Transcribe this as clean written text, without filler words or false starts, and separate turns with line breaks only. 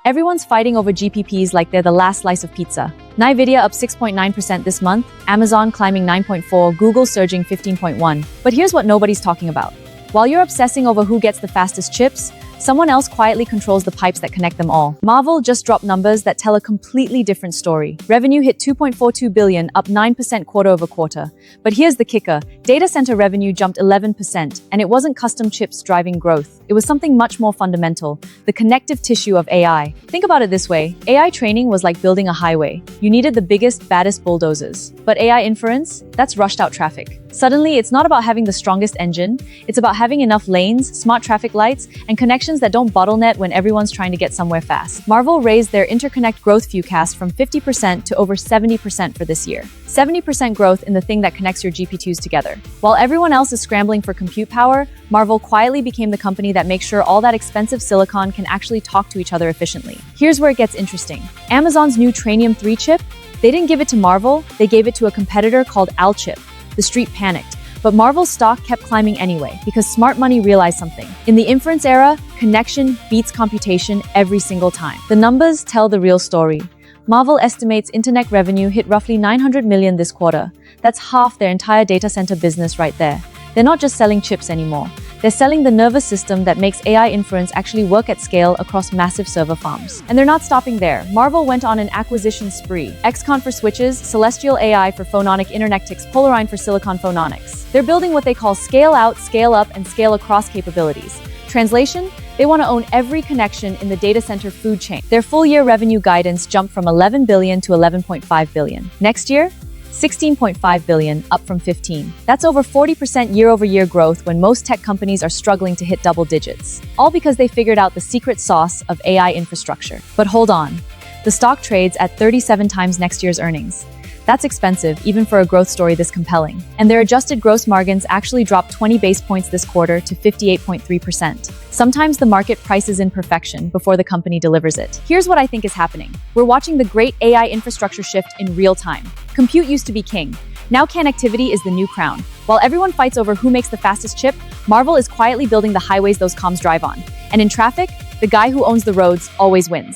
Everyone's fighting over GPPs like they're the last slice of pizza. NVIDIA up 6.9% this month, Amazon climbing 9.4%, Google surging 15.1%. But here's what nobody's talking about. While you're obsessing over who gets the fastest chips, someone else quietly controls the pipes that connect them all. Marvell just dropped numbers that tell a completely different story. Revenue hit $2.42 billion, up 9% quarter-over-quarter. But here's the kicker. Data center revenue jumped 11%, and it wasn't custom chips driving growth. It was something much more fundamental, the connective tissue of AI. Think about it this way. AI training was like building a highway. You needed the biggest, baddest bulldozers. But AI inference? That's rushed out traffic. Suddenly, it's not about having the strongest engine. It's about having enough lanes, smart traffic lights, and connections that don't bottleneck when everyone's trying to get somewhere fast. Marvell raised their interconnect growth forecast from 50% to over 70% for this year. 70% growth in the thing that connects your GPUs together. While everyone else is scrambling for compute power, Marvell quietly became the company that makes sure all that expensive silicon can actually talk to each other efficiently. Here's where it gets interesting. Amazon's new Trainium 3 chip, they didn't give it to Marvell, they gave it to a competitor called Alchip. The street panicked. But Marvell's stock kept climbing anyway, because smart money realized something. In the inference era, connection beats computation every single time. The numbers tell the real story. Marvell estimates internet revenue hit roughly $900 million this quarter. That's half their entire data center business right there. They're not just selling chips anymore. They're selling the nervous system that makes AI inference actually work at scale across massive server farms. And they're not stopping there. Marvell went on an acquisition spree. XConn for switches, Celestial AI for phononic interconnectics, Polarine for silicon phononics. They're building what they call scale out, scale up, and scale across capabilities. Translation? They want to own every connection in the data center food chain. Their full-year revenue guidance jumped from $11 billion to $11.5 billion. Next year, $16.5 billion, up from $15. That's over 40% year-over-year growth when most tech companies are struggling to hit double digits. All because they figured out the secret sauce of AI infrastructure. But hold on. The stock trades at 37 times next year's earnings. That's expensive, even for a growth story this compelling. And their adjusted gross margins actually dropped 20 base points this quarter to 58.3%. Sometimes the market prices in perfection before the company delivers it. Here's what I think is happening. We're watching the great AI infrastructure shift in real time. Compute used to be king. Now connectivity is the new crown. While everyone fights over who makes the fastest chip, Marvell is quietly building the highways those comms drive on. And in traffic, the guy who owns the roads always wins.